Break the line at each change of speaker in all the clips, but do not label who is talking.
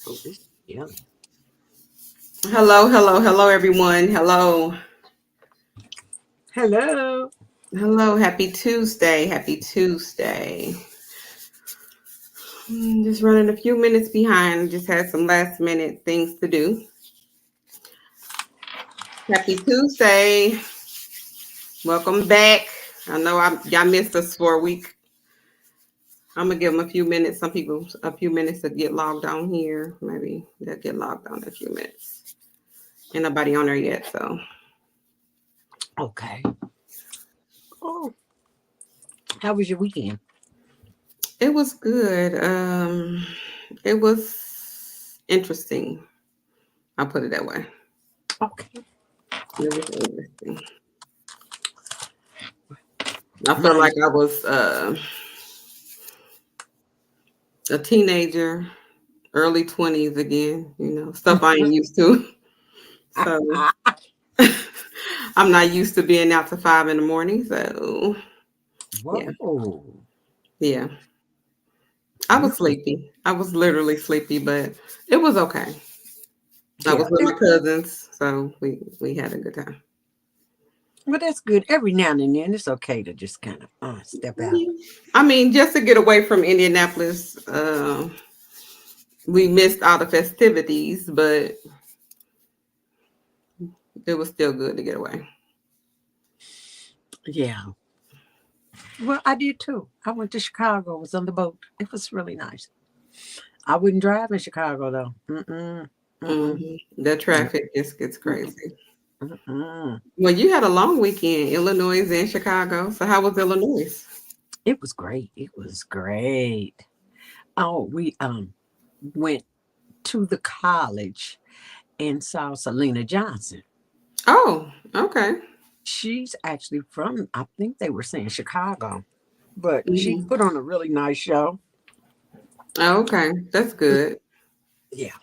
Oh, this yummy.
Hello, hello, hello, everyone. Hello.
Hello.
Hello. Happy Tuesday. Happy Tuesday. Just running a few minutes behind. Just had some last minute things to do. Happy Tuesday. Welcome back. I know y'all missed us for a week. I'm going to give them a few minutes. Some people a few minutes to get logged on here. Maybe they'll get logged on in a few minutes. Ain't nobody on there yet. So
Okay. Oh, how was your weekend?
it was good. It was interesting. I'll put it that way.
Okay.
It was interesting. I felt
Mine.
like I was a teenager, early 20s again, stuff I ain't used to. So I'm not used to being out to 5 in the morning. So yeah,
Whoa.
yeah. I
You
was sleepy. I was literally sleepy, but it was okay. I was
yeah.
with my cousins, so we had a good time.
But that's good. Every now and then, it's okay to just kind of step out.
I mean, just to get away from Indianapolis, we missed all the festivities, but it was still good to get away.
Yeah. Well, I did too. I went to Chicago. Was on the boat. It was really nice. I wouldn't drive in Chicago though. Mm-mm. Mm-mm.
The traffic just gets
Mm-mm.
crazy.
Mm-mm.
Well, you had a long weekend, Illinois and Chicago. So how was Illinois?
It was great. It was great. Oh, we went to the college and saw Selena Johnson.
Oh, okay.
She's actually from, I think they were saying Chicago, but she
Mhm.
put on a really nice show.
Oh, okay, that's good.
Yeah.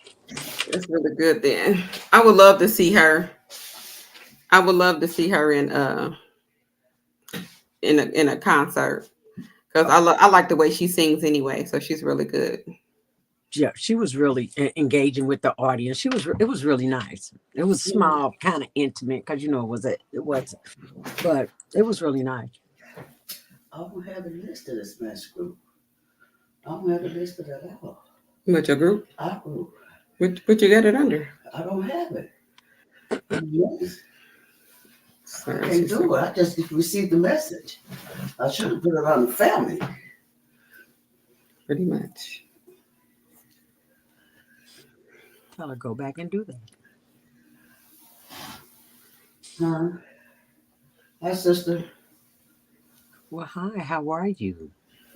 That's really good. Then I would love to see her. I would love to see her in a concert because I like the way she sings anyway. So she's really good.
Yeah, she was really engaging with the audience. It was really nice. It was
Mhm.
small, kind of intimate, because it was, but it was really nice.
I don't have it listed as smash group. I don't have it listed at all.
With your group,
Our group.
what you got it under?
I don't have it. Yes. I
Sorry,
can't
she's
do it. I just received the message. I should have put it on the family.
pretty much.
I'll go back and do that.
Huh? Hi, sister.
Well, hi, how are you?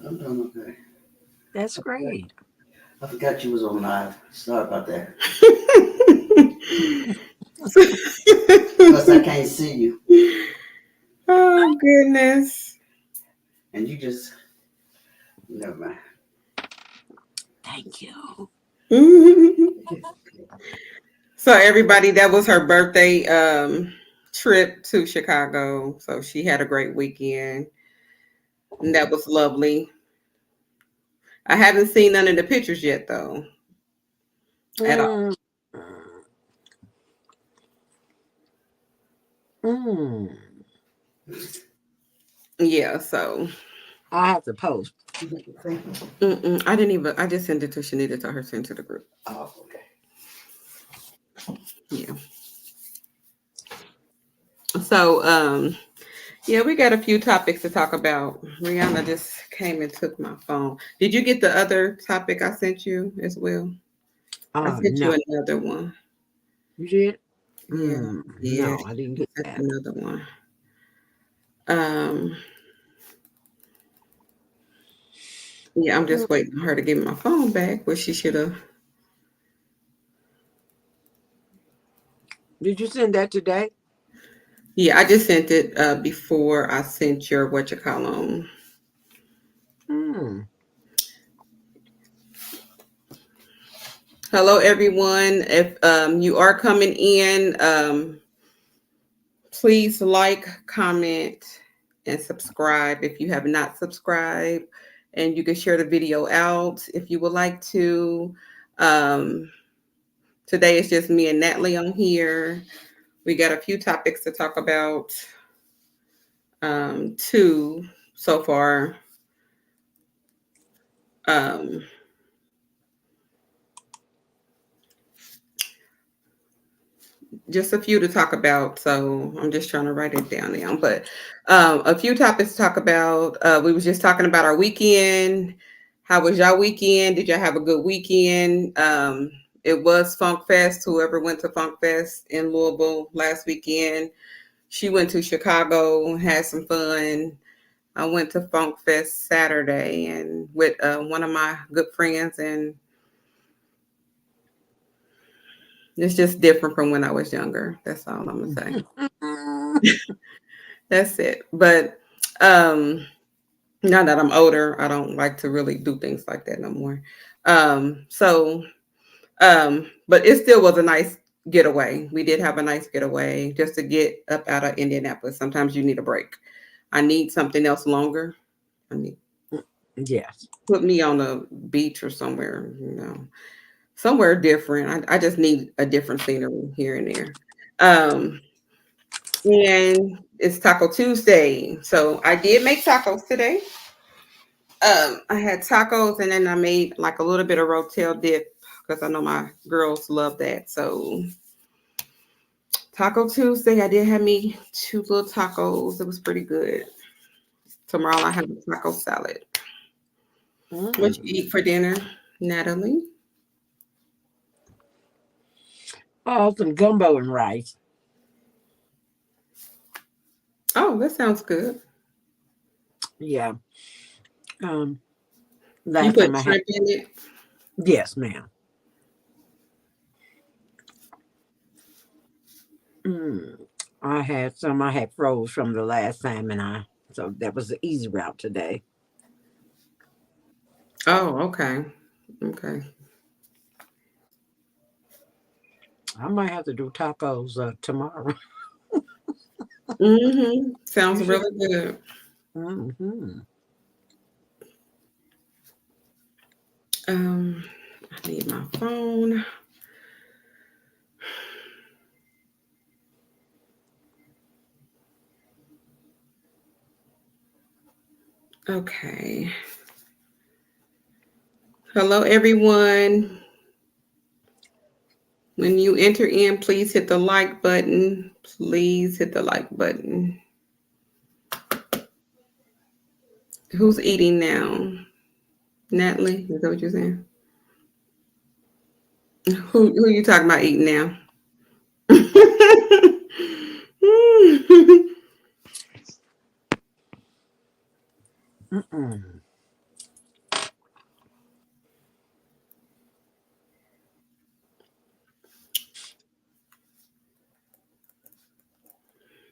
I'm doing okay.
That's great.
I forgot you was on live. Sorry about that. Plus, I can't see you.
Oh goodness.
And you just, never mind.
Thank you.
So everybody, that was her birthday trip to Chicago. So she had a great weekend. And that was lovely. I haven't seen none of the pictures yet though. At all.
Mm, mm.
Yeah, so
I have to post.
Thank you.
I didn't even I just sent it to Shanita to her send to the group.
Oh, okay.
Yeah. So yeah, we got a few topics to talk about. Rihanna just came and took my phone. Did you get the other topic I sent you as well? I sent
No,
you another one.
you did?
Yeah, yeah.
No, I didn't
I
get
sent
that.
another one. Um, yeah, I'm
Mm.
just waiting on her to give me my phone back, which she should have.
Did you send that today?
Yeah, I just sent it before I sent your what you call them.
Hmm.
Hello, everyone. If you are coming in, please like, comment, and subscribe if you have not subscribed. And you can share the video out if you would like to. Um, Today it's just me and Natalie on here. We got a few topics to talk about. Two so far. Um, just a few to talk about. So I'm just trying to write it down now. But a few topics to talk about. We was just talking about our weekend. How was y'all weekend? Did y'all have a good weekend? It was Funk Fest. Whoever went to Funk Fest in Louisville last weekend, she went to Chicago, had some fun. I went to Funk Fest Saturday and with one of my good friends, and it's just different from when I was younger. That's all I'm gonna say. That's it. But now that I'm older, I don't like to really do things like that no more. So but it still was a nice getaway. We did have a nice getaway just to get up out of Indianapolis. Sometimes you need a break. I need something else longer. I need
Yes.
put me on a beach or somewhere, somewhere different. I just need a different scenery here and there. Um, and it's Taco Tuesday. So I did make tacos today. I had tacos and then I made like a little bit of rotel dip because I know my girls love that. So Taco Tuesday, I did have me two little tacos. It was pretty good. Tomorrow I have a taco salad. What you eat for dinner, Natalie?
Oh, some gumbo and rice.
Oh, that sounds good.
Yeah. Um,
You
last time
put
I had,
shrimp in it?
yes, ma'am. Mm, I had some I had froze from the last time, and so that was the easy route today.
Oh, okay. Okay.
I might have to do tacos tomorrow.
Sounds
You should.
really good.
Hmm.
Um, I need my phone. Okay. Hello, everyone. When you enter in, please hit the like button. Please hit the like button. Who's eating now? Natalie, is that what you're saying? Who you talking about eating now?
Mm-mm.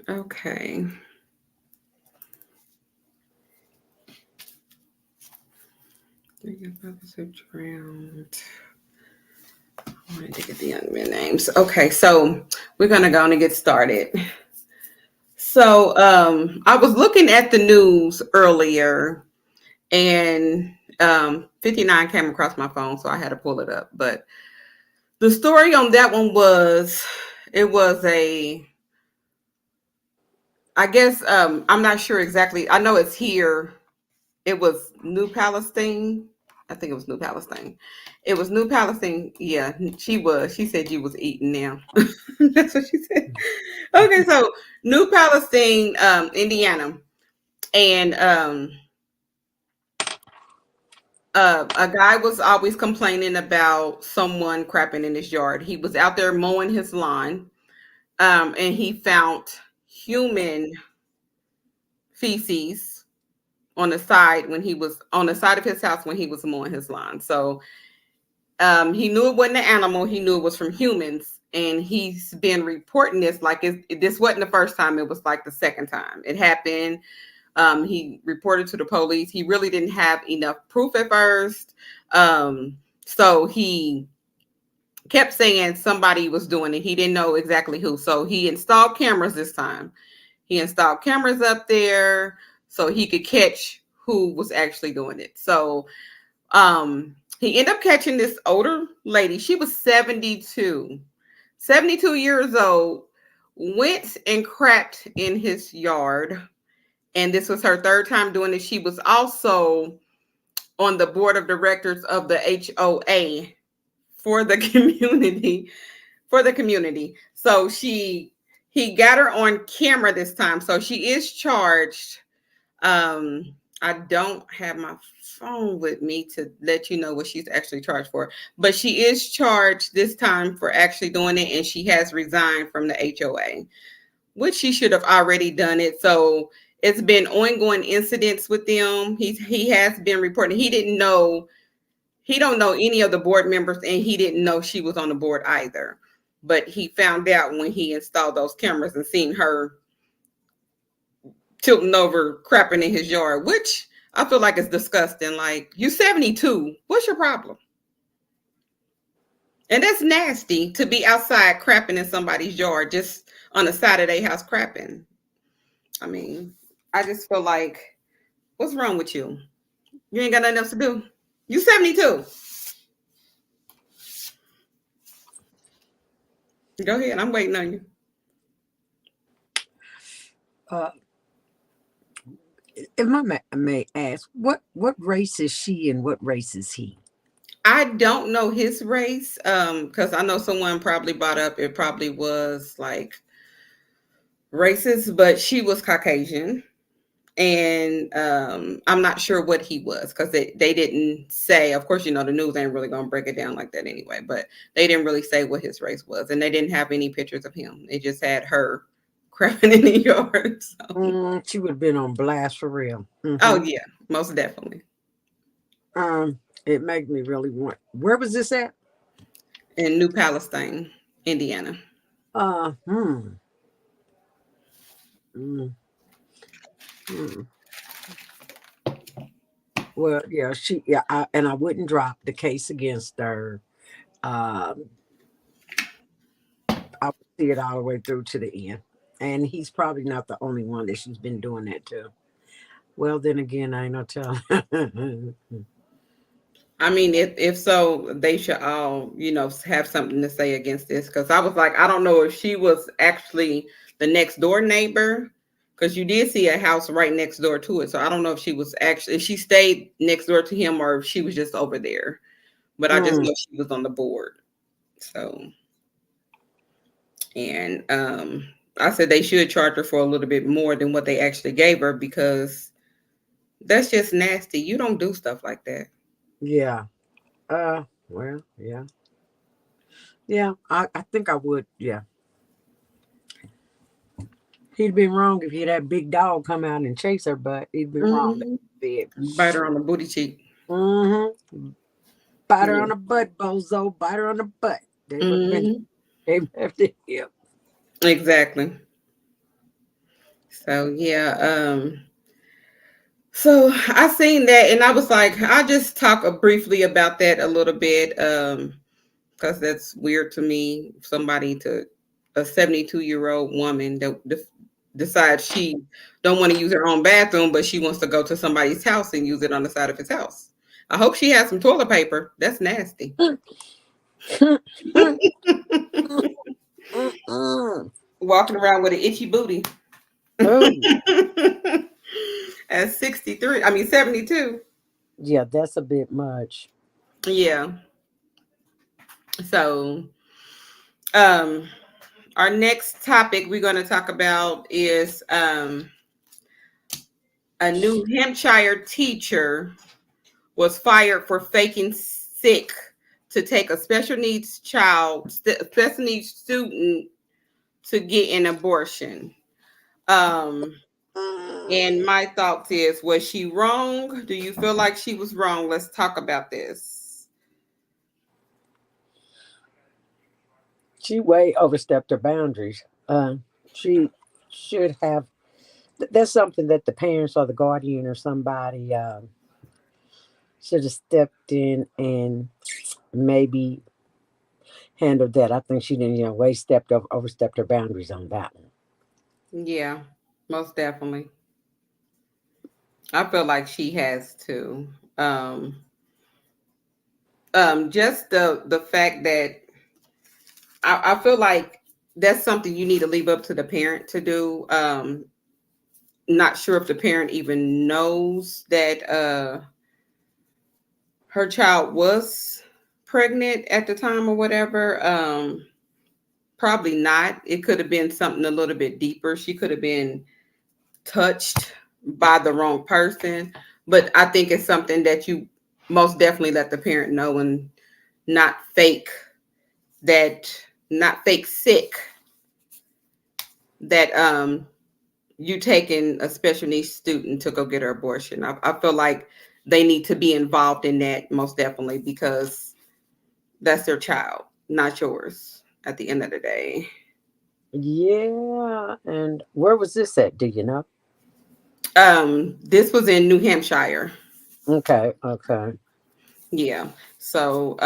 Okay. Your brothers are drowned. I wanted to get the young men names. Okay, so we're gonna go on and get started. So I was looking at the news earlier and 59 came across my phone, so I had to pull it up. But the story on that one was it was a I guess I'm not sure exactly. I know it's here. It was New Palestine. I think it was New Palestine. It was New Palestine. Yeah, she was. She said you was eating now. That's what she said. Okay, so New Palestine, Indiana, and a guy was always complaining about someone crapping in his yard. He was out there mowing his lawn, and he found human feces on the side when he was on the side of his house when he was mowing his lawn. So he knew it wasn't an animal. He knew it was from humans, and he's been reporting this like this wasn't the first time. It was like the second time it happened. He reported to the police. He really didn't have enough proof at first, so he kept saying somebody was doing it. He didn't know exactly who. So he installed cameras this time. He installed cameras up there so he could catch who was actually doing it. So he ended up catching this older lady. She was 72 years old, went and crapped in his yard. And this was her third time doing it. She was also on the board of directors of the HOA for the community. For the community. So he got her on camera this time. So she is charged. I don't have my phone with me to let you know what she's actually charged for, but she is charged this time for actually doing it, and she has resigned from the HOA, which she should have already done it. So it's been ongoing incidents with them. He has been reporting. He don't know any of the board members, and he didn't know she was on the board either. But he found out when he installed those cameras and seen her tilting over, crapping in his yard, which I feel like is disgusting. Like, you 72, what's your problem? And that's nasty to be outside crapping in somebody's yard just on the side of their house crapping. I mean, I just feel like, what's wrong with you? You ain't got nothing else to do. You 72. Go ahead. I'm waiting on you.
If I may ask, what race is she and what race is he?
I don't know his race, because I know someone probably brought up it probably was like racist, but she was Caucasian, and I'm not sure what he was because they didn't say. Of course, the news ain't really gonna break it down like that anyway, but they didn't really say what his race was, and they didn't have any pictures of him. They just had her crapping in the yard. So.
She would have been on blast for real.
Oh yeah, most definitely.
It made me really want. Where was this at?
In New Palestine, Indiana.
Uh, hmm. Mm, mm. Well, yeah, and I wouldn't drop the case against her. Um, I would see it all the way through to the end. And he's probably not the only one that she's been doing that to. Well, then again, I ain't no telling.
I mean, if so, they should all, have something to say against this. Because I was like, I don't know if she was actually the next door neighbor, because you did see a house right next door to it. So I don't know if she was actually, if she stayed next door to him or if she was just over there. But I just know she was on the board. So, and I said they should charge her for a little bit more than what they actually gave her, because that's just nasty. You don't do stuff like that.
Yeah. Well, yeah. Yeah, I think I would. Yeah. He'd been wrong if he had that big dog come out and chase her, but he'd been wrong.
Bite her on the booty cheek.
Mm-hmm. Bite her on the butt, bozo. Bite her on the butt. They would have been the hip.
Exactly. So yeah, so I seen that and I was like, I'll just talk briefly about that a little bit, because that's weird to me. A 72-year-old woman that decides she don't want to use her own bathroom, but she wants to go to somebody's house and use it on the side of his house. I hope she has some toilet paper. That's nasty. Walking around with an itchy booty. At 63, I mean 72.
Yeah, that's a bit much.
Yeah. So, our next topic we're going to talk about is a New Hampshire teacher was fired for faking sick to take a special needs student to get an abortion. And my thoughts is, was she wrong? Do you feel like she was wrong? Let's talk about this.
She way overstepped her boundaries. She should have. That's something that the parents or the guardian or somebody should have stepped in and maybe handled that. I think she didn't, overstepped her boundaries on that one.
Yeah, most definitely. I feel like she has to. Just the fact that I feel like that's something you need to leave up to the parent to do. Not sure if the parent even knows that her child was pregnant at the time or whatever. Probably not. It could have been something a little bit deeper. She could have been touched by the wrong person. But I think it's something that you most definitely let the parent know, and not fake that, not fake sick that you taking a special needs student to go get her abortion. I feel like they need to be involved in that most definitely, because that's their child, not yours at the end of the day.
Yeah. And where was this at? Do you know?
This was in New Hampshire.
Okay. Okay.
Yeah. So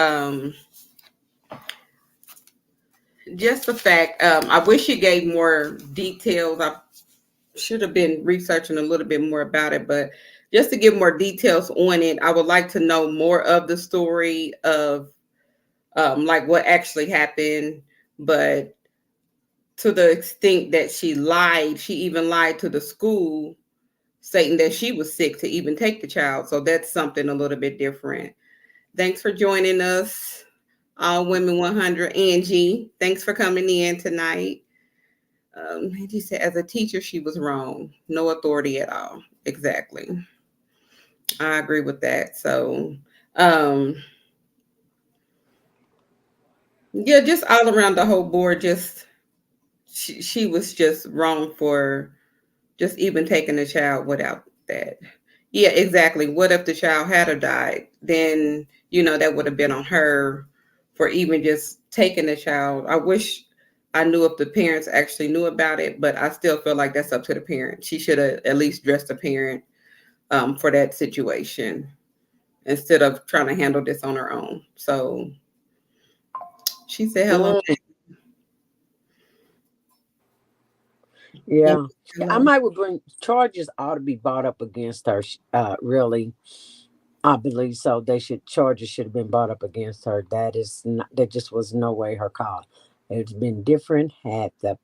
just the fact, I wish you gave more details. I should have been researching a little bit more about it, but just to give more details on it, I would like to know more of the story of like what actually happened. But to the extent that she lied, she even lied to the school, stating that she was sick to even take the child. So that's something a little bit different. Thanks for joining us, All Women 100. Angie, thanks for coming in tonight. He said, as a teacher, she was wrong. No authority at all. Exactly. I agree with that. So, um, yeah, just all around the whole board, just she was just wrong for just even taking the child without that. Yeah, exactly. What if the child had or died? Then, that would have been on her for even just taking the child. I wish I knew if the parents actually knew about it, but I still feel like that's up to the parent. She should have at least dressed the parent for that situation instead of trying to handle this on her own. So she said hello.
Mm,
Thank
yeah.
you.
I
Hello.
might would bring charges ought to be brought up against her. Really, I believe so. They should charges should have been brought up against her. That is not. That just was no way her call. It's been different had the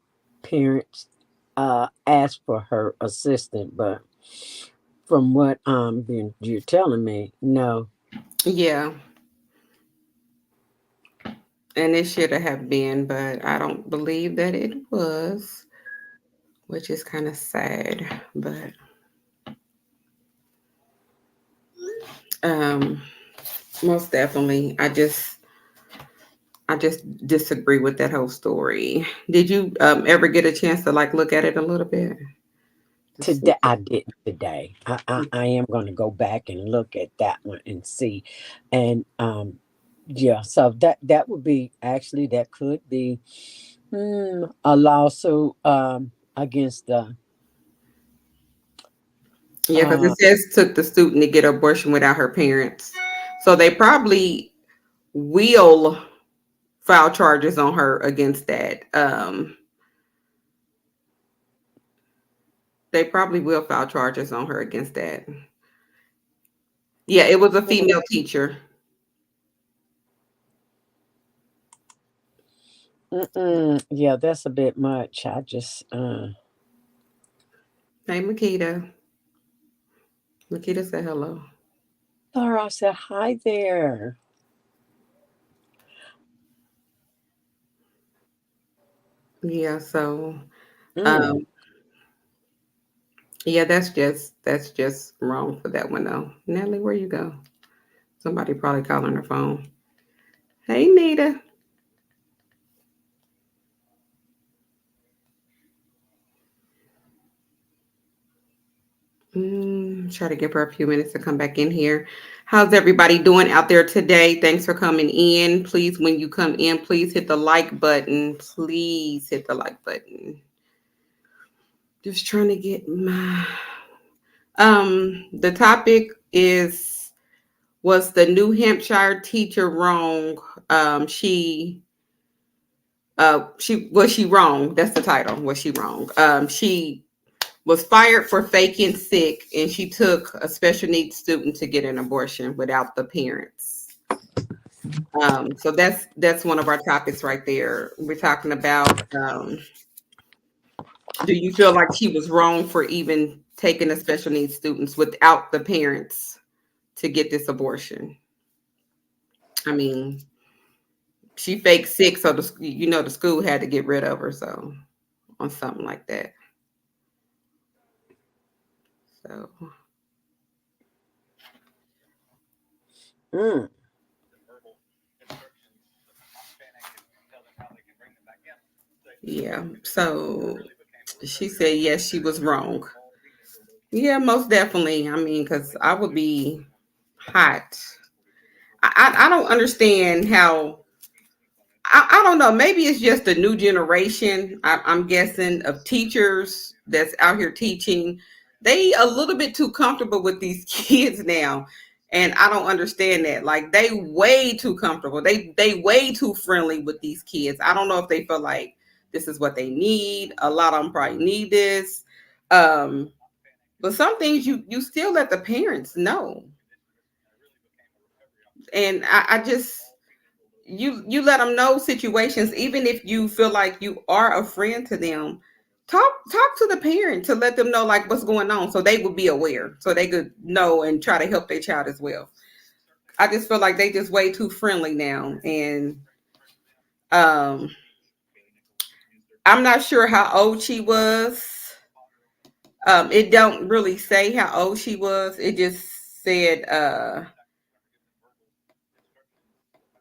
parents asked for her assistant, but from what you're telling me, no.
Yeah, and it should have been, but I don't believe that it was, which is kind of sad. But um, most definitely, I just disagree with that whole story. Did you ever get a chance to like look at it a little bit to see?
Today I didn't today. I am going to go back and look at that one and see, and yeah. So that would be actually that could be a lawsuit against the
Yeah, because it
uh
says took the student to get an abortion without her parents, so they probably will file charges on her against that. They probably will file charges on her against that. Yeah, it was a female teacher.
yeah. That's a bit much. I just
Hey, Makita. Makita said hello.
Laura said hi there.
Yeah, so
Mm.
um, yeah, that's just wrong for that one though. Natalie, where you go? Somebody probably calling her phone. Hey, Nita. Try to give her a few minutes to come back in here. How's everybody doing out there today? Thanks for coming in. Please, when you come in, please hit the like button. Please hit the like button. Just trying to get my the topic is, was the New Hampshire teacher wrong? She was she wrong? That's the title. Was she wrong? She was fired for faking sick, and she took a special needs student to get an abortion without the parents. So that's one of our topics right there. We're talking about, do you feel like she was wrong for even taking the special needs students without the parents to get this abortion? I mean, she faked sick, so the school had to get rid of her. So on something like that. So
Mm.
yeah. So she said yes, she was wrong. Yeah, most definitely. I mean, because I would be hot. I don't understand how. I don't know. Maybe it's just a new generation. I'm guessing of teachers that's out here teaching. They a little bit too comfortable with these kids now, and I don't understand that. Like they way too comfortable. They way too friendly with these kids. I don't know if they feel like this is what they need. A lot of them probably need this. Um, but some things you still let the parents know, and I just you let them know situations, even if you feel like you are a friend to them. Talk to the parent to let them know like what's going on, so they would be aware, so they could know and try to help their child as well. I just feel like they just way too friendly now, and um, I'm not sure how old she was. It don't really say how old she was. It just said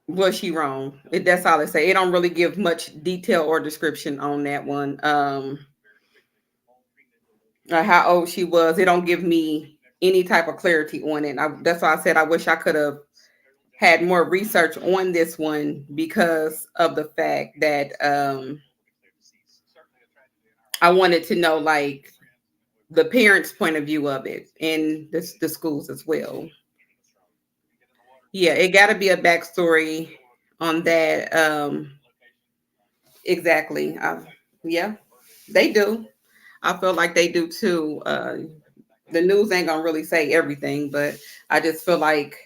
was she wrong? That's all it say. It don't really give much detail or description on that one. How old she was. It don't give me any type of clarity on it. That's why I said I wish I could have had more research on this one because of the fact that I wanted to know like the parents' point of view of it and the schools as well. Yeah, it got to be a backstory on that. Exactly. Yeah, they do. I feel like they do too. The news ain't gonna really say everything, but I just feel like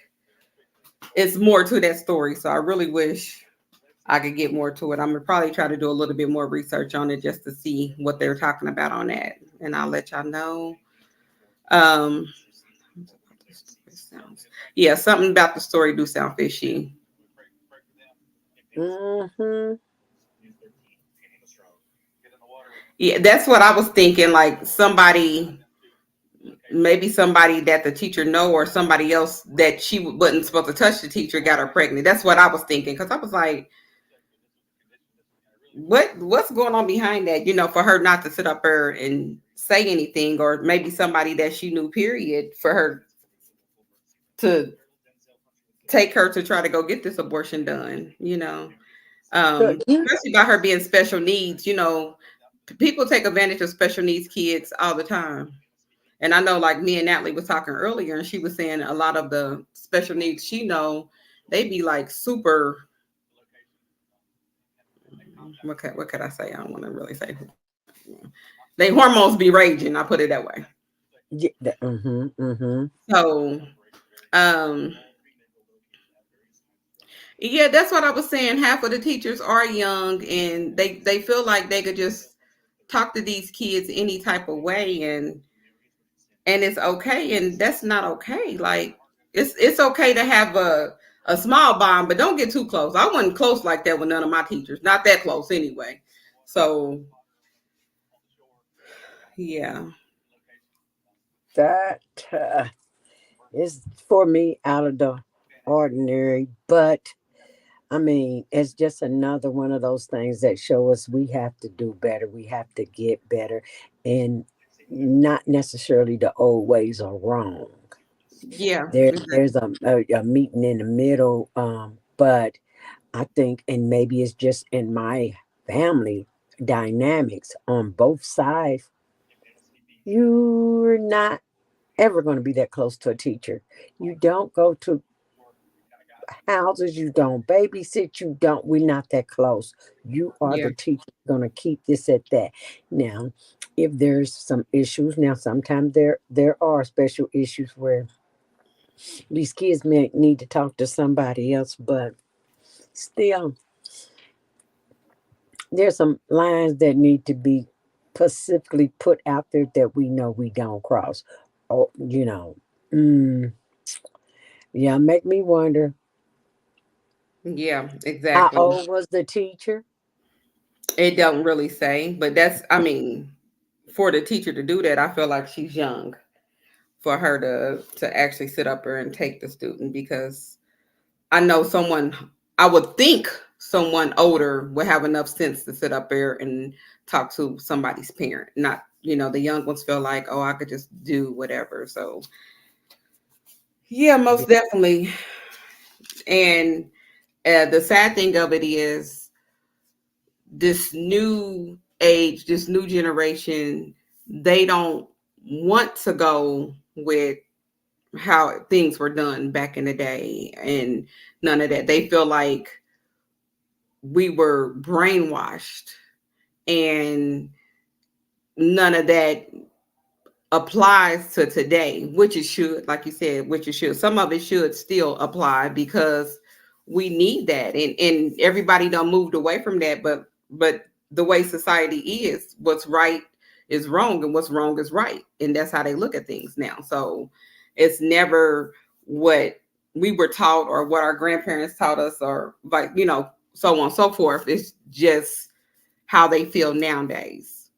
it's more to that story. So I really wish I could get more to it. I'm gonna probably try to do a little bit more research on it just to see what they're talking about on that, and I'll let y'all know. Um, yeah, something about the story do sound fishy.
Hmm.
Yeah, that's what I was thinking. Like maybe somebody that the teacher know, or somebody else that she wasn't supposed to touch the teacher got her pregnant. That's what I was thinking because I was like, what's going on behind that? For her not to sit up there and say anything, or maybe somebody that she knew, period, for her to take her to try to go get this abortion done.
So you,
Especially by her being special needs. People take advantage of special needs kids all the time. And I know, like me and Natalie was talking earlier, and she was saying a lot of the special needs she know, they be like super. What could I say? I don't want to really say. They hormones be raging. I put it that way.
yeah, mm-hmm, mm-hmm.
So, um, yeah, that's what I was saying. Half of the teachers are young, and they feel like they could just talk to these kids any type of way, and it's okay, and that's not okay. Like it's okay to have a small bond, but don't get too close. I wasn't close like that with none of my teachers, not that close anyway. So yeah,
That is for me out of the ordinary, but I mean, it's just another one of those things that show us we have to do better. We have to get better, and not necessarily the old ways are wrong.
yeah,
There's a meeting in the middle, but I think, and maybe it's just in my family dynamics on both sides. You're not ever going to be that close to a teacher. You don't go to houses, you don't babysit, you don't, we're not that close. You are
yeah,
the teacher, going to keep this at that. Now, if there's some issues, now sometimes there are special issues where these kids may need to talk to somebody else, but Still, there's some lines that need to be specifically put out there that we know we don't cross. Oh, mm, yeah, make me wonder
Yeah,
how
exactly.
old was the teacher?
It don't really say, but that's, I mean, for the teacher to do that, I feel like she's young for her to actually sit up there and take the student, because I know someone, I would think someone older would have enough sense to sit up there and talk to somebody's parent. Not, the young ones feel like, oh, I could just do whatever. So yeah,
Yeah,
most definitely. And the sad thing of it is, this new age, this new generation, they don't want to go with how things were done back in the day, and none of that. They feel like we were brainwashed, and none of that applies to today, which it should, like you said, which it should. Some of it should still apply, because we need that, and everybody done moved away from that. But the way society is, what's right is wrong, and what's wrong is right, and that's how they look at things now. So it's never what we were taught or what our grandparents taught us, or like, so on and so forth. It's just how they feel nowadays,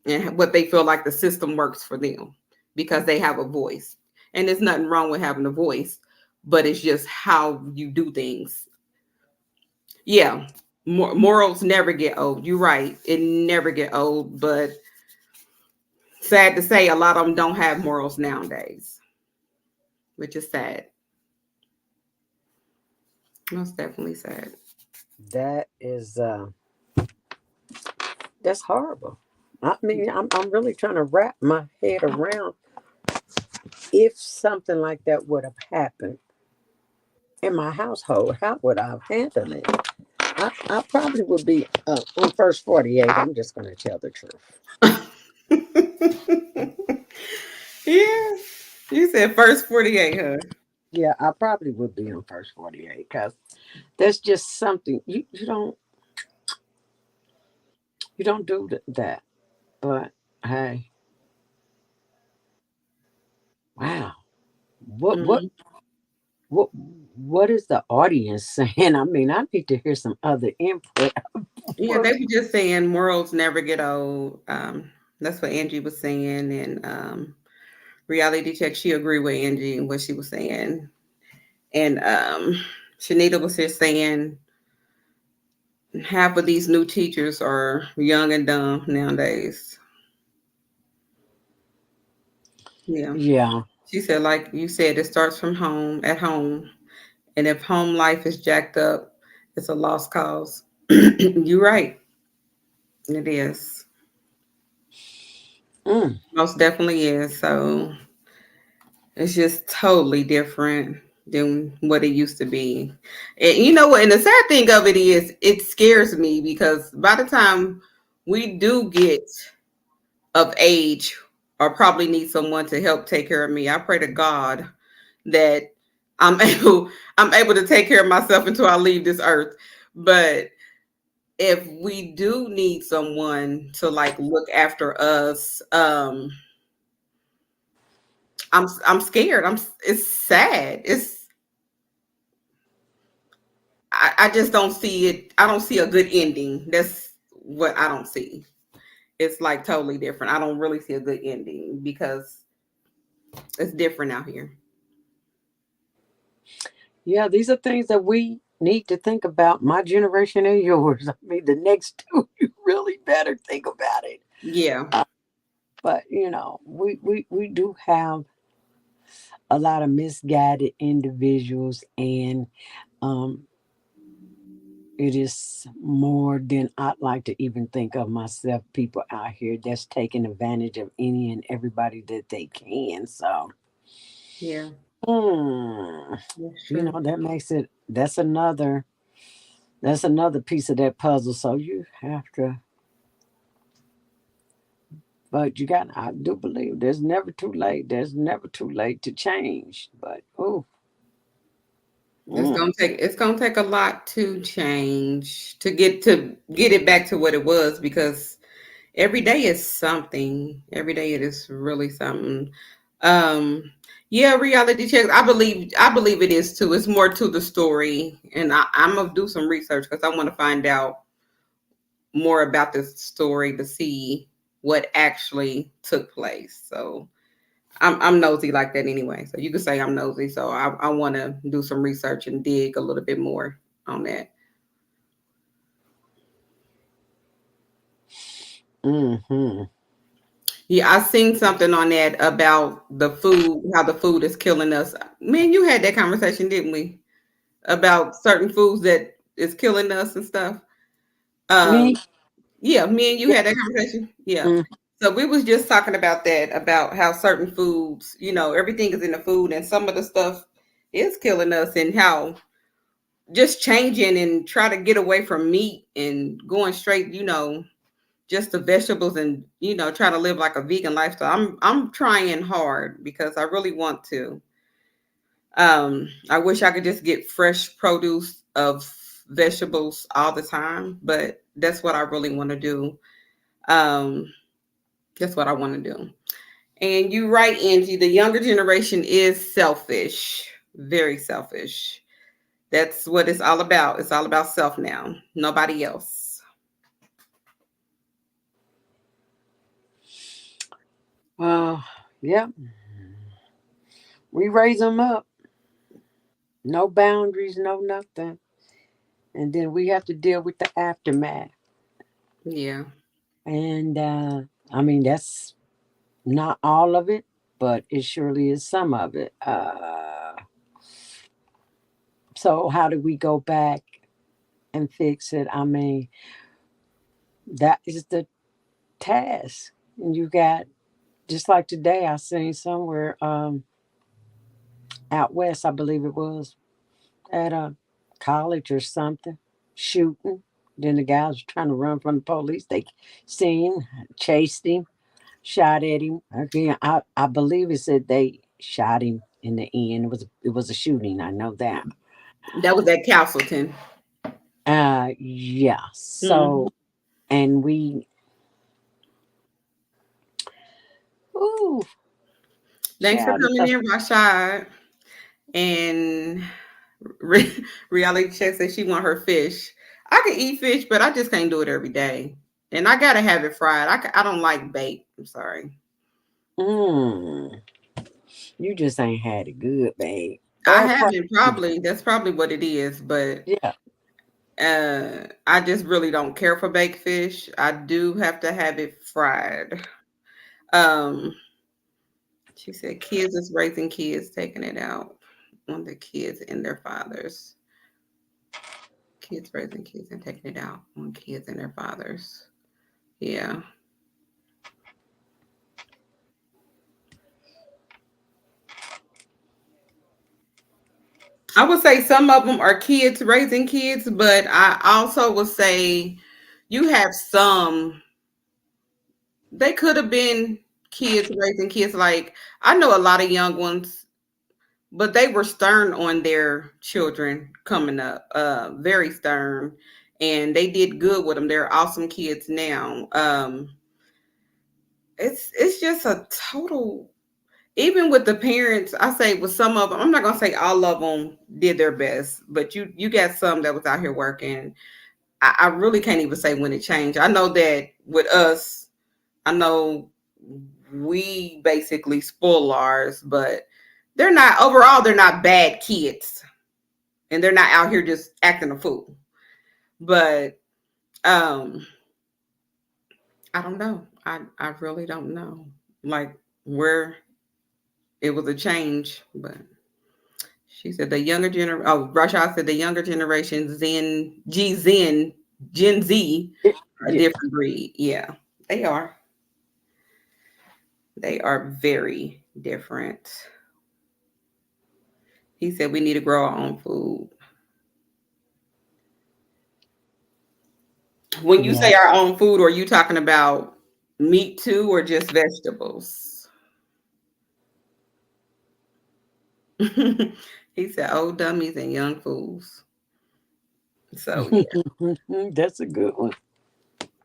and what they feel like the system works for them, because they have a voice. And there's nothing wrong with having a voice, but it's just how you do things. Yeah, morals never get old. You're right. It never get old, but sad to say, a lot of them don't have morals nowadays, which is sad. Most definitely sad.
that is that's horrible. I mean, I'm really trying to wrap my head around if something like that would have happened in my household, how would I have handled it? I probably would be on first 48. I'm just going to tell the truth.
Yeah, you said first 48, huh?
Yeah, I probably would be on first 48 because there's just something you don't do that. But hey, wow, what what
Mhm.
what what is the audience saying? I mean, I need to hear some other input.
Yeah, they were just saying morals never get old. That's what Angie was saying, and reality check. She agreed with Angie and what she was saying, and Shanita was just saying half of these new teachers are young and dumb nowadays. Yeah,
Yeah,
she said, like you said, it starts from home, at home, and if home life is jacked up, it's a lost cause. You're right. It is.
mm,
Most definitely is. So it's just totally different than what it used to be. And you know what? And the sad thing of it is, it scares me, because by the time we do get of age, or probably need someone to help take care of me, I pray to God that I'm able I'm able to take care of myself until I leave this earth. But if we do need someone to like look after us, I'm scared. It's sad. I just don't see it. I don't see a good ending. That's what I don't see. It's like totally different. I don't really see a good ending, because it's different out here.
yeah, these are things that we need to think about. My generation and yours. I mean, the next two, you really better think about it.
Yeah,
But we do have a lot of misguided individuals, and um, it is more than I'd like to even think of myself. People out here that's taking advantage of any and everybody that they can. So,
yeah,
hmm,
that's true.
that makes it. That's another piece of that puzzle. So you have to, but you got. I do believe there's never too late. There's never too late to change. But oh, Mm.
It's gonna take a lot to change to get it back to what it was, because every day is something. Every day it is really something. Um yeah, reality checks. I believe it is too. It's more to the story. And I'm gonna do some research because I want to find out more about this story to see what actually took place. So I'm nosy like that anyway. So you could say I'm nosy. So I want to do some research and dig a little bit more on that.
Mm-hmm.
Yeah, I seen something on that about the food, how the food is killing us. Man, you had that conversation, didn't we? About certain foods that is killing us and stuff.
Me?
Um, yeah, me and you
Yeah.
had that conversation. Yeah.
Mm.
So we was just talking about that, about how certain foods, everything is in the food, and some of the stuff is killing us, and how just changing and try to get away from meat and going straight, just the vegetables, and try to live like a vegan lifestyle. I'm trying hard because I really want to. I wish I could just get fresh produce of vegetables all the time, but that's what I really want to do. Um, that's what I want to do. And you right, Angie, the younger generation is selfish, very selfish. That's what it's all about. It's all about self now, nobody else.
Yeah. We raise them up. No boundaries, no nothing. And then we have to deal with the aftermath.
Yeah.
And I mean, that's not all of it, but it surely is some of it. So, how do we go back and fix it? I mean, that is the task. And you got, just like today, I seen somewhere out west, I believe it was, at a college or something, shooting. Then the guys were trying to run from the police. They seen, chased him, shot at him. Again, I believe it said they shot him in the end. It was a shooting. I know that.
That was at Castleton.
Yeah.
Hmm.
So, and we, ooh,
Thanks for
child,
coming in, Rashad. And reality check says she want her fish. I can eat fish, but I just can't do it every day. And I gotta have it fried. I don't like bait. I'm sorry.
mm, you just ain't had it good, babe.
I
Or probably,
haven't, probably. That's probably what it is. But
yeah.
I just really don't care for baked fish. I do have to have it fried. Um, she said kids is raising kids, taking it out on the kids and their fathers. Kids raising kids and taking it out on kids and their fathers. Yeah. I would say some of them are kids raising kids, but I also would say you have some, they could have been kids raising kids. Like, I know a lot of young ones, but they were stern on their children coming up, very stern, and they did good with them. They're awesome kids now. It's just a total, even with the parents, I say with some of them, I'm not gonna say all of them did their best, but you got some that was out here working. I really can't even say when it changed. I know that with us, I know we basically spoil ours, but they're not, overall, they're not bad kids, and they're not out here just acting a fool. But um, I don't know. I really don't know, like, where it was a change, but she said the younger generation. Oh, Rashad said the younger generation, Gen Z, are a
Yeah.
different breed. Yeah, they are. They are very different. He said we need to grow our own food. When you
Yeah.
say our own food, are you talking about meat too, or just vegetables? He said, "Old dummies and young fools." So yeah.
That's a good one.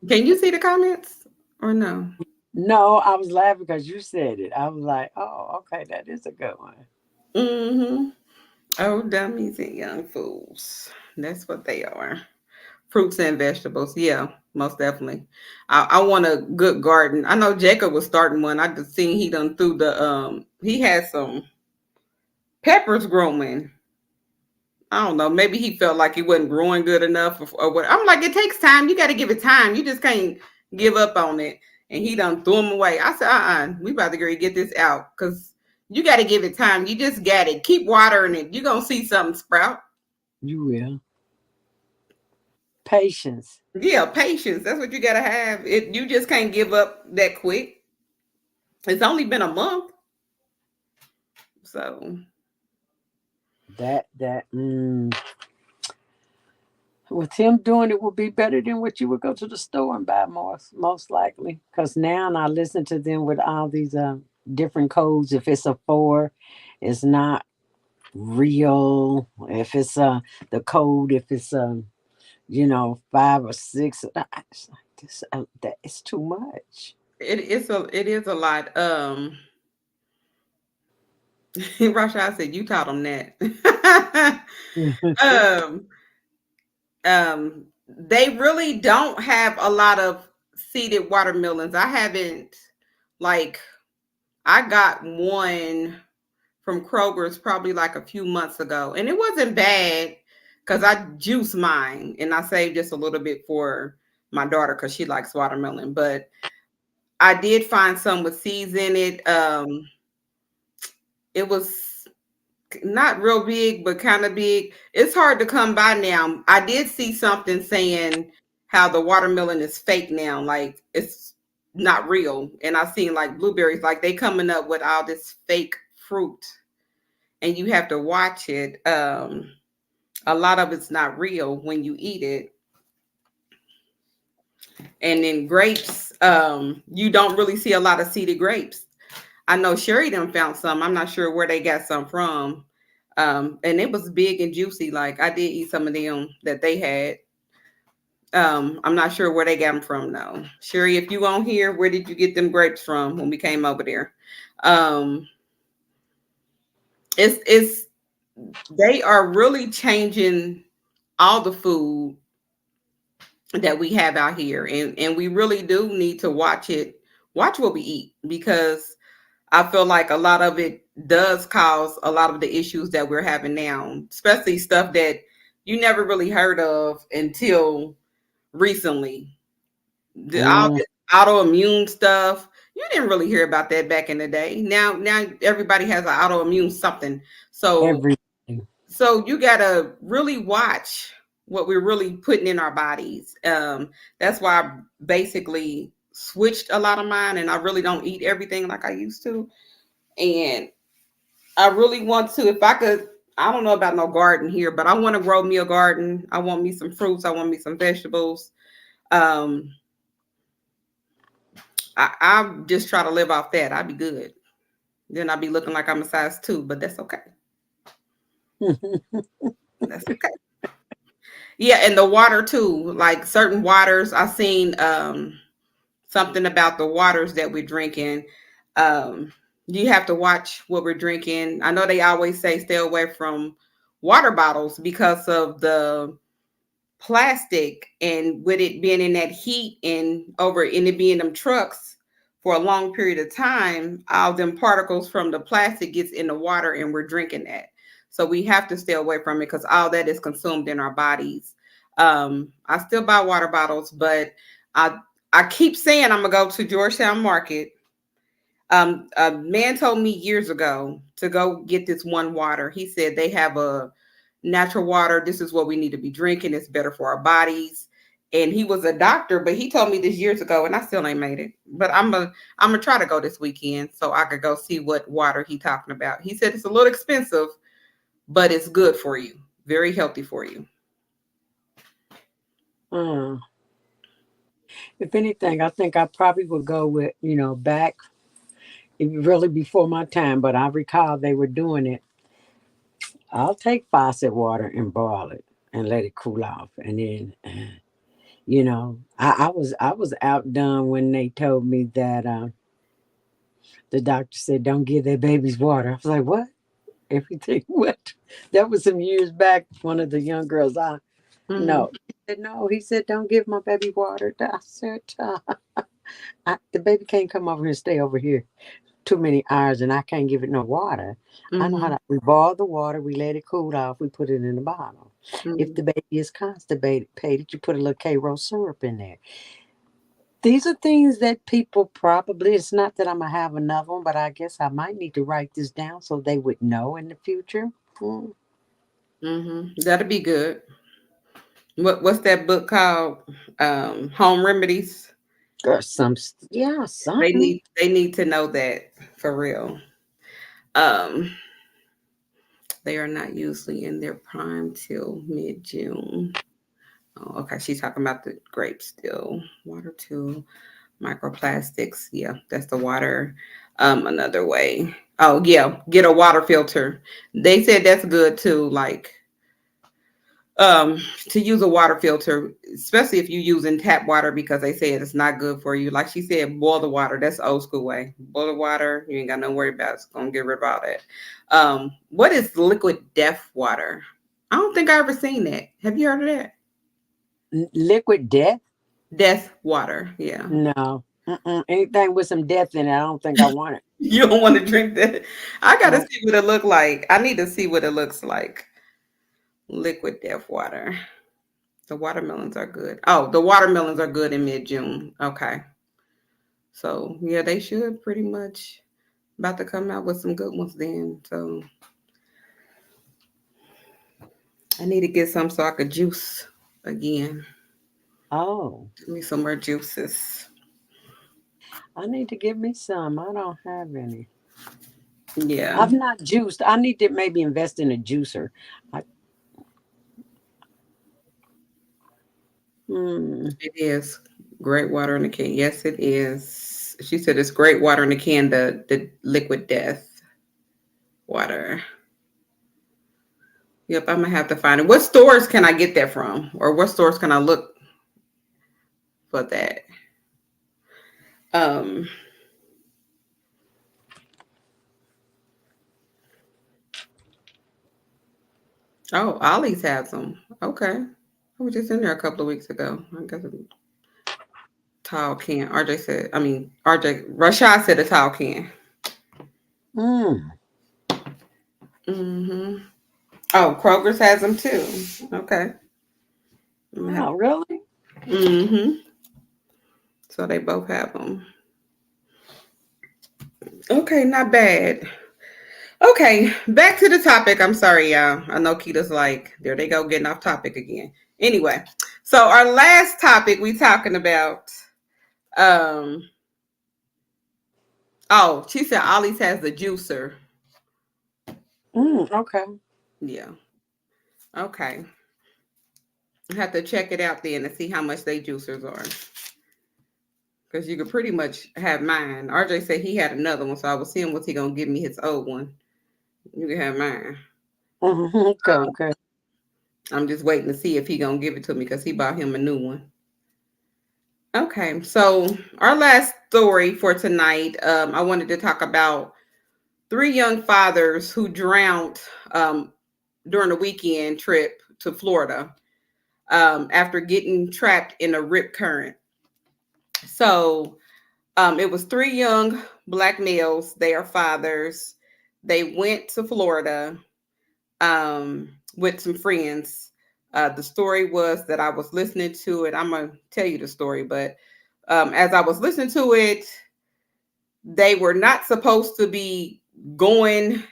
Can you see the comments or no?
No, I was laughing because you said it. I was like, oh, okay, that is a good one.
Mm-hmm. Old dummies and young fools. That's what they are. Fruits and vegetables. Yeah, most definitely. I want a good garden. I know Jacob was starting one. I just seen he done through the he had some peppers growing. I don't know. Maybe he felt like it wasn't growing good enough or what. I'm like, it takes time. You got to give it time. You just can't give up on it. And he done threw them away. I said, we about to get this out because you got to give it time. You just got it. Keep watering it. You're going to see something sprout.
You will. Patience.
Yeah, patience. That's what you got to have. You just can't give up that quick. It's only been a month. So,
That with him doing it will be better than what you would go to the store and buy most likely. Because now I listen to them with all these different codes. If it's a 4, it's not real. If it's the code, if it's 5 or 6, it's like this, that is too much.
it is a lot. Rashad said, you taught him that. um, they really don't have a lot of seeded watermelons. I haven't, like, I got one from Kroger's probably like a few months ago, and it wasn't bad because I juiced mine and I saved just a little bit for my daughter because she likes watermelon. But I did find some with seeds in it. It was not real big, but kind of big. It's hard to come by now. I did see something saying how the watermelon is fake now, like it's not real. And I seen like blueberries, like they coming up with all this fake fruit, and you have to watch it. A lot of it's not real when you eat it. And then grapes, you don't really see a lot of seeded grapes. I know Sherry done found some. I'm not sure where they got some from. And it was big and juicy. Like I did eat some of them that they had. I'm not sure where they got them from though. Sherry, if you on here, where did you get them grapes from when we came over there? Um, it's they are really changing all the food that we have out here, and we really do need to watch what we eat, because I feel like a lot of it does cause a lot of the issues that we're having now, especially stuff that you never really heard of until recently. All
Mm,
the autoimmune stuff, you didn't really hear about that back in the day. Now everybody has an autoimmune something. So
everything.
you gotta really watch what we're really putting in our bodies. That's why I basically switched a lot of mine, and I really don't eat everything like I used to. And I really want to, if I could, I don't know about no garden here, but I want to grow me a garden. I want me some fruits. I want me some vegetables. Um, I just try to live off that. I'd be good. Then I'd be looking like I'm a size 2, but that's okay. That's okay. Yeah, and the water too. Like certain waters, I seen something about the waters that we're drinking. Um, you have to watch what we're drinking. I know they always say stay away from water bottles because of the plastic, and with it being in that heat and over in it being them trucks for a long period of time, all them particles from the plastic gets in the water and we're drinking that. So we have to stay away from it because all that is consumed in our bodies. I still buy water bottles, but I I keep saying I'm gonna go to Georgetown Market. A man told me years ago to go get this one water. He said they have a natural water. This is what we need to be drinking. It's better for our bodies. And he was a doctor, but he told me this years ago, and I still ain't made it. But I'm gonna try to go this weekend so I could go see what water he talking about. He said it's a little expensive, but it's good for you, very healthy for you.
Mm. If anything, I think I probably would go with, back really before my time, but I recall they were doing it. I'll take faucet water and boil it and let it cool off, and then I was outdone when they told me that the doctor said don't give their babies water. I was like, what? Everything what? That was some years back. One of the young girls,
Mm-hmm.
no, he said no. He said don't give my baby water. I said the baby can't come over here and stay over here too many hours, and I can't give it no water. I know how
Mm-hmm.
to. We boil the water, we let it cool off, we put it in a bottle. If
Mm-hmm.
the baby is constipated, you put a little K-Rose syrup in there. These are things that people probably. It's not that I'm gonna have another one, but I guess I might need to write this down so they would know in the future. Mm,
Mm-hmm. That'll be good. What's that book called? Home Remedies.
or yeah, something.
They need to know that for real. Um, they are not usually in their prime till mid June. Oh, okay. She's talking about the grapes still. Water too. Microplastics. Yeah, that's the water. Another way. Oh yeah, get a water filter. They said that's good too. Like um to use a water filter, especially if you're using tap water because they say it's not good for you. Like she said, boil the water. That's the old school way. Boil the water. You ain't got no worry about it. It's gonna get rid of all that. What is liquid death water? I don't think I ever seen that. Have you heard of that?
Liquid death?
Death water. Yeah.
No. Mm-mm. Anything with some death in it, I don't think I want it.
You don't want to drink that. I gotta
No.
see what it look like. I need to see what it looks like. Liquid death water. The watermelons are good. Oh, the watermelons are good in mid June. Okay. So yeah, they should pretty much about to come out with some good ones then. So I need to get some so I could juice again.
Oh,
Give me some more juices.
I need to give me some. I don't have any.
Yeah,
I've not juiced. I need to maybe invest in a juicer. I, hmm.
it is great water in the can. Yes, it is. She said it's great water in the can. The liquid death water. Yep, I'm gonna have to find it. What stores can I get that from, or what stores can I look for that? Um. Oh, Ollie's has them. Okay, I was just in there a couple of weeks ago. I got a tall can. RJ said. I mean, RJ Rashad said a tall can.
Mm.
Mm-hmm. Oh, Kroger's has them too. Okay. I'm gonna have.
Oh, really?
Mm-hmm. So they both have them. Okay, not bad. Okay, back to the topic. I'm sorry, y'all. I know Kita's like, there they go, getting off topic again. Anyway, so our last topic we talking about. Um. Oh, she said Ollie's has the juicer.
Okay.
Yeah. Okay. I have to check it out then and see how much they juicers are. Because you could pretty much have mine. RJ said he had another one, so I was seeing what's he gonna give me his old one. You can have mine.
Okay.
Um,
Okay.
I'm just waiting to see if he gonna give it to me because he bought him a new one. Okay, so our last story for tonight, I wanted to talk about three young fathers who drowned during a weekend trip to Florida after getting trapped in a rip current. So it was three young black males. They are fathers. They went to Florida with some friends. The story was that I was listening to it. I'm gonna tell you the story, but as I was listening to it, they were not supposed to be going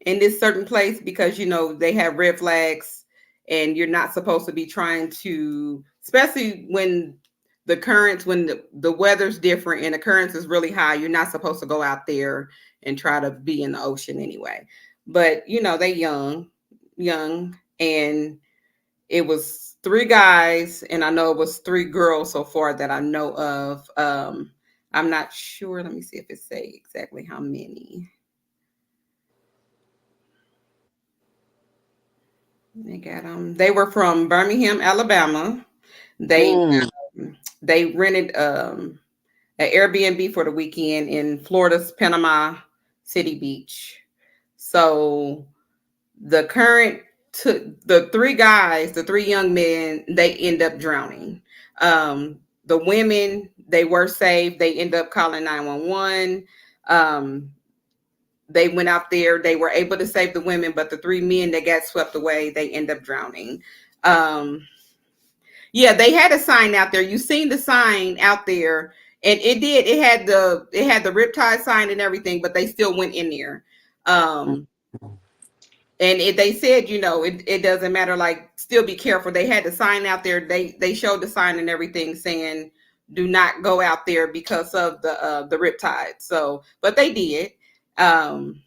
in this certain place because they have red flags, and you're not supposed to be trying to, especially when the weather's different and the currents is really high. You're not supposed to go out there and try to be in the ocean anyway. But they young, and it was three guys, and I know it was three girls so far that I know of. I'm not sure. Let me see if it say exactly how many. They got They were from Birmingham, Alabama. They
Mm.
they rented an Airbnb for the weekend in Florida's Panama City Beach. So the current the three guys, the three young men, they end up drowning. The women, they were saved. They end up calling 911. Um, they went out there. They were able to save the women, but the three men that got swept away, they end up drowning. Um, yeah, they had a sign out there. You seen the sign out there, and it did. It had the riptide sign and everything, but they still went in there. Um, and they said, it doesn't matter. Like, still be careful. They had the sign out there. They showed the sign and everything saying, "Do not go out there because of the riptide." So, but they did. Um,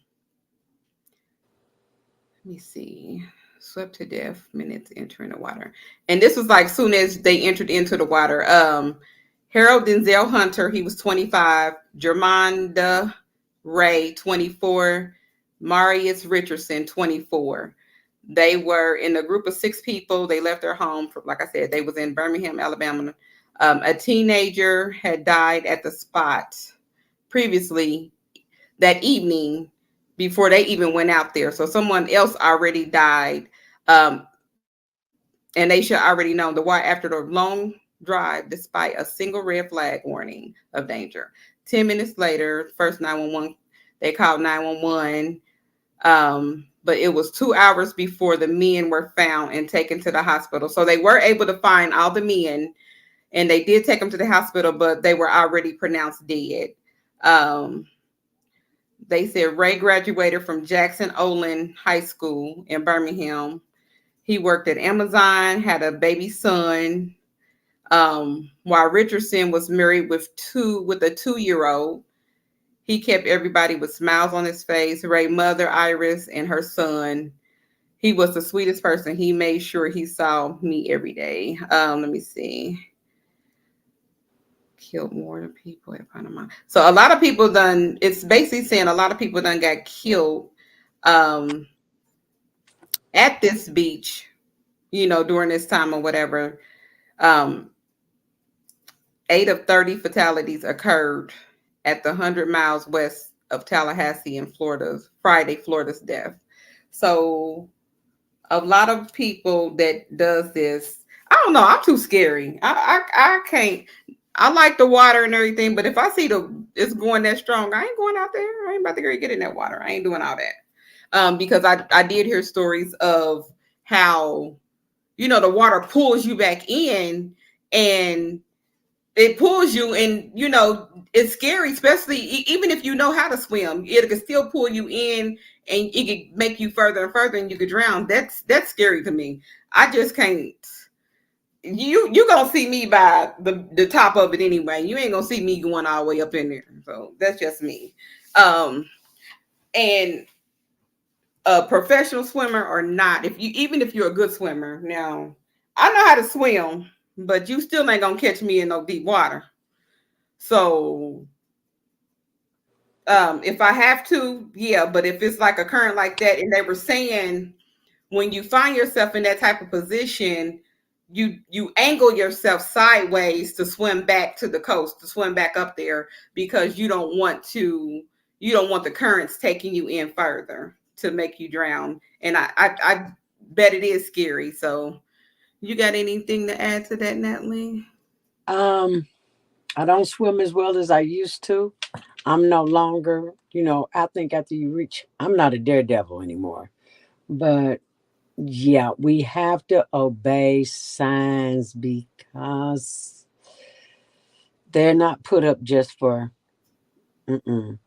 Let me see. Swept to death, minutes entering the water. And this was like soon as they entered into the water. Harold Denzel Hunter, he was 25. Jermonda Ray, 24. Marius Richardson, 24. They were in a group of 6 people. They left their home. Like I said, they was in Birmingham, Alabama. A teenager had died at the spot previously that evening before they even went out there. So someone else already died. And they should already know the why after the long drive, despite a single red flag warning of danger. 10 minutes later, first 911, they called 911. But it was 2 hours before the men were found and taken to the hospital. So they were able to find all the men, and they did take them to the hospital, but they were already pronounced dead. Um, they said Ray graduated from Jackson Olin High School in Birmingham. He worked at Amazon, had a baby son. While Richardson was married with a 2-year-old. He kept everybody with smiles on his face. Ray's mother, Iris, and her son. He was the sweetest person. He made sure he saw me every day. Let me see. Killed more than people at Panama. So a lot of people done. It's basically saying a lot of people done got killed um, at this beach. During this time or whatever. Um, 8 of 30 fatalities occurred at the 100 miles west of Tallahassee in Florida's death. So a lot of people that does this, I don't know, I'm too scary. I can't. I like the water and everything, but if I see it's going that strong, I ain't going out there. I ain't about to get in that water. I ain't doing all that. Because I did hear stories of how, the water pulls you back in, and it pulls you, and it's scary, especially even if you know how to swim, it can still pull you in, and it can make you further and further, and you could drown. That's scary to me. I just can't. You gonna see me by the top of it anyway. You ain't gonna see me going all the way up in there. So that's just me. And a professional swimmer or not, even if you're a good swimmer, now I know how to swim, but you still ain't gonna catch me in no deep water. So if I have to, yeah, but if it's like a current like that, and they were saying when you find yourself in that type of position, you angle yourself sideways to swim back to the coast, to swim back up there, because you don't want the currents taking you in further to make you drown. And I bet it is scary. So you got anything to add to that, Natalie?
Um, I don't swim as well as I used to. I'm no longer, I think after you reach, I'm not a daredevil anymore. But yeah, we have to obey signs because they're not put up just for, mm-mm.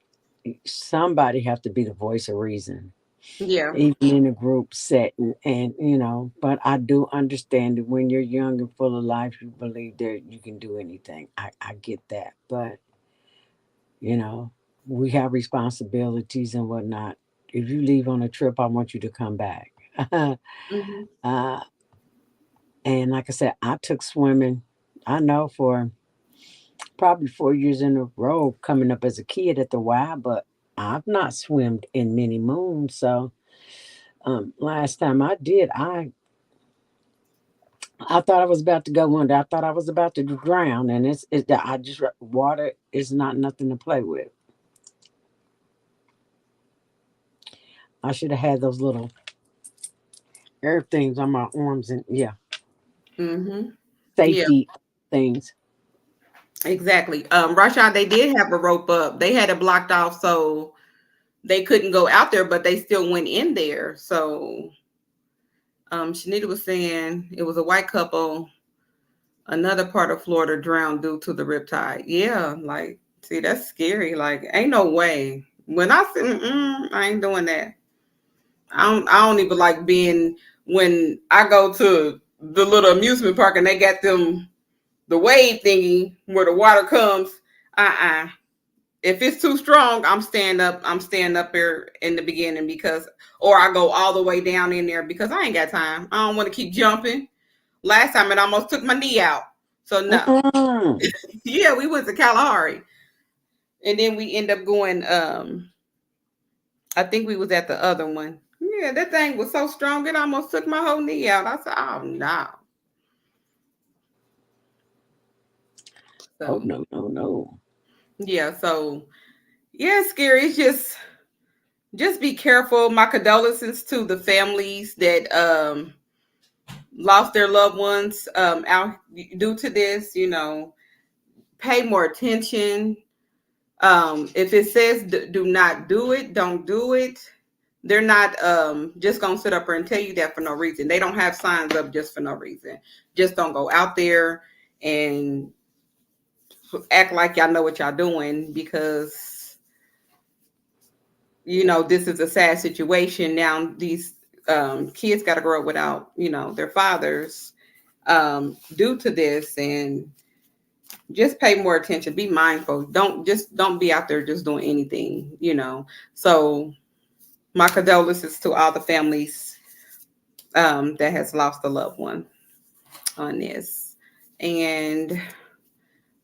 Somebody have to be the voice of reason,
Yeah.
even in a group setting. And, but I do understand that when you're young and full of life, you believe that you can do anything. I get that. But, you know, we have responsibilities and whatnot. If you leave on a trip, I want you to come back.
Hmm.
uh, and like I said, I took swimming, I know, for probably 4 years in a row coming up as a kid at the Y, but I've not swimmed in many moons. So Last time I did, I thought I was about to go under. I thought I was about to drown, and it's that I just water is not nothing to play with. I should have had those little air things on my arms and yeah,
Mm-hmm. Yeah,
safety things.
exactly. Rashad, they did have a rope up. They had it blocked off so they couldn't go out there, but they still went in there. So Shanita was saying it was a white couple, another part of Florida drowned due to the riptide. Yeah, like, see, that's scary. Like, ain't no way. When I said, I ain't doing that. I don't even like being when I go to the little amusement park and they got them the wave thingy where the water comes. Uh-uh. If it's too strong, I'm staying up. I'm staying up there in the beginning because, or I go all the way down in there because I ain't got time. I don't want to keep jumping. Last time it almost took my knee out. So no.
Mm-mm.
Yeah, we went to Kalahari. And then we end up going, I think we was at the other one. Yeah, that thing was so strong it almost took my whole knee out. I said, oh no.
Oh
So
no, no, no.
yeah, so yeah, it's scary. It's just be careful. My condolences to the families that lost their loved ones out due to this, pay more attention. If it says do not do it, don't do it. They're not just gonna sit up there and tell you that for no reason. They don't have signs up just for no reason. Just don't go out there and act like y'all know what y'all doing because this is a sad situation. Now these kids got to grow up without their fathers due to this, and just pay more attention. Be mindful. Don't be out there just doing anything. So my condolences to all the families that has lost a loved one on this. And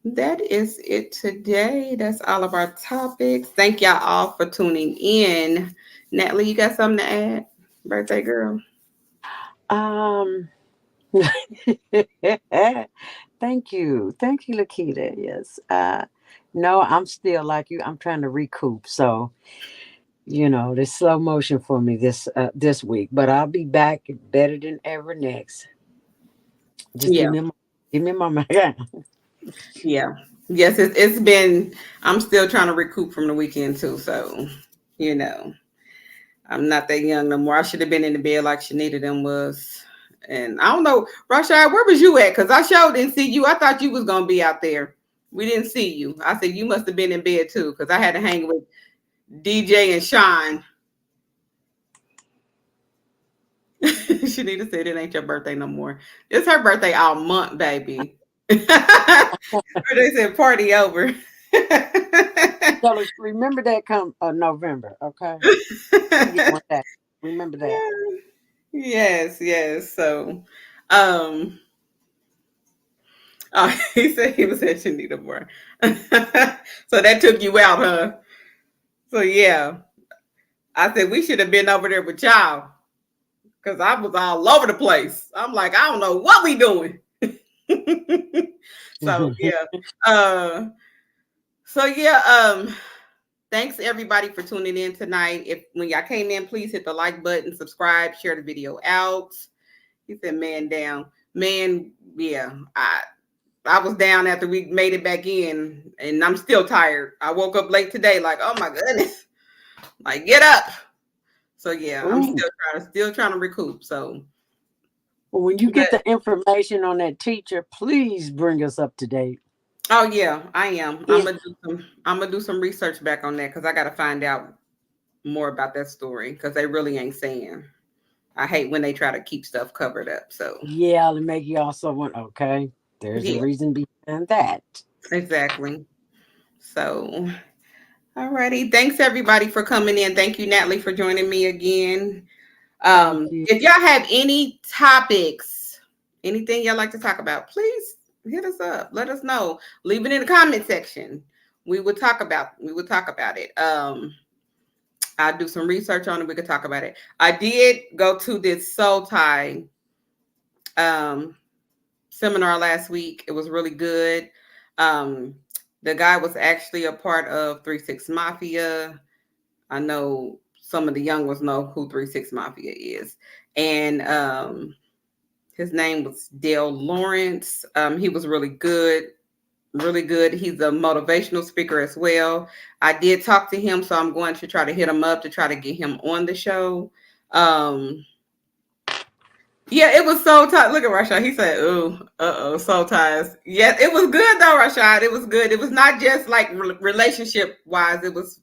that is it today. That's all of our topics. Thank y'all all for tuning in. Natalie, you got something to add? Birthday girl.
Um, thank you, Lakita. Yes. No, I'm still like you. I'm trying to recoup. So there's slow motion for me this week, but I'll be back better than ever next. Just
Yeah,
give me my mind.
yeah. Yes, it's been, I'm still trying to recoup from the weekend too. So, you know, I'm not that young no more. I should have been in the bed like Shanita them was. And I don't know, Rashad, where was you at? Because I sure didn't see you. I thought you was going to be out there. We didn't see you. I said, you must have been in bed too, because I had to hang with DJ and Sean. Shanita said it ain't your birthday no more. It's her birthday all month, baby. They said party over.
So remember that come November, okay? Get one day. Remember that.
Yes, yes. So, um, oh, he said he was at Shanita more. So that took you out, huh? So yeah, I said we should have been over there with y'all because I was all over the place. I'm like, I don't know what we doing. So yeah, uh, so yeah, thanks everybody for tuning in tonight. If when y'all came in, please hit the like button, subscribe, share the video out. He said, "Man down, man, yeah." I was down after we made it back in, and I'm still tired. I woke up late today, like, oh my goodness, like get up. So yeah, I'm
Ooh.
still trying to recoup. So,
Well, when you
but
get the information on that teacher, please bring us up to date.
oh yeah, I am.
It,
I'm gonna do some research back on that because I got to find out more about that story because they really ain't saying. I hate when they try to keep stuff covered up. So
yeah, to make you also want, okay, there's a
yeah,
reason behind that.
exactly. So alrighty, thanks everybody for coming in. Thank you, Natalie, for joining me again.
Thank you.
If y'all have any topics, anything y'all like to talk about, please hit us up. Let us know. Leave it in the comment section. We would talk about it. I'll do some research on it. We could talk about it. I did go to this soul tie um, seminar last week. It was really good. Um, the guy was actually a part of 3 6 Mafia. I know some of the young ones know who 3 6 Mafia is. And his name was Dale Lawrence. He was really good, really good. He's a motivational speaker as well. I did talk to him, so I'm going to try to hit him up to try to get him on the show. Um, yeah, it was soul ties. Look at Rashad. He said, "Ooh, soul ties." Yeah, it was good though, Rashad. It was good. It was not just like relationship wise. It was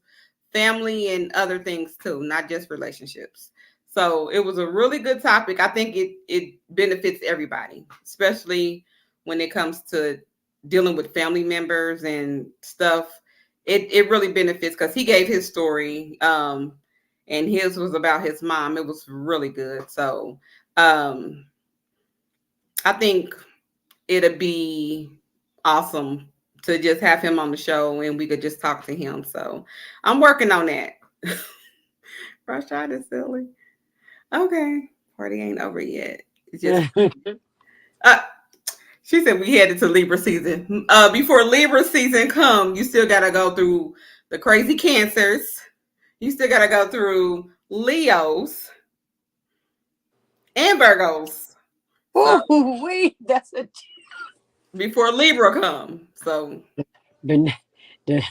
family and other things too, not just relationships. So it was a really good topic. I think it benefits everybody, especially when it comes to dealing with family members and stuff. It really benefits because he gave his story, and his was about his mom. It was really good. So um, I think it'd be awesome to just have him on the show and we could just talk to him. So I'm working on that. Rashad is silly. Okay. Party ain't over yet. It's just uh she said we headed to Libra season. Before Libra season come, you still gotta go through the crazy cancers. You still gotta go through Leos and Virgos. So
That's a
before Libra come. So
the, the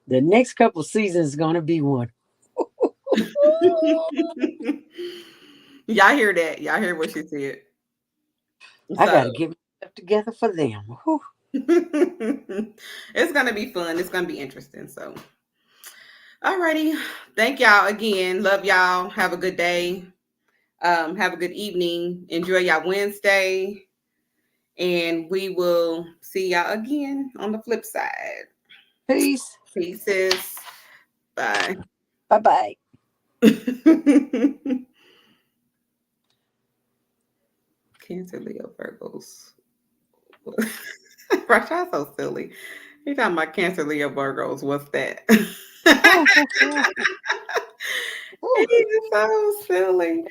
the next couple seasons is gonna be one.
y'all hear that? Y'all hear what she said?
I
So
gotta get myself together for them. Whew.
it's gonna be fun. It's gonna be interesting. So, alrighty. Thank y'all again. Love y'all. Have a good day. Have a good evening. Enjoy y'all Wednesday. And we will see y'all again on the flip side.
Peace.
Pieces. Bye.
Bye bye.
Cancer, Leo, Virgos. Rashad's so silly. He talking about Cancer, Leo, Virgos. What's that? He's so silly.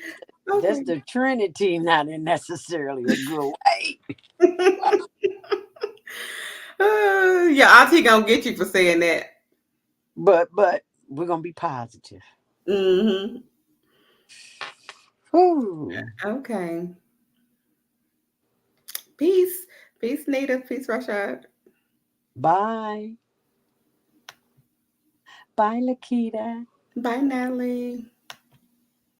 That's
Okay.
the Trinity, not in necessarily a good way.
Yeah, Auntie gonna get you for saying that.
But we're gonna be positive.
Hmm.
Whew.
Okay. Peace. Peace, Nita. Peace, Rashad.
Bye. Bye, Lakita.
Bye, Natalie.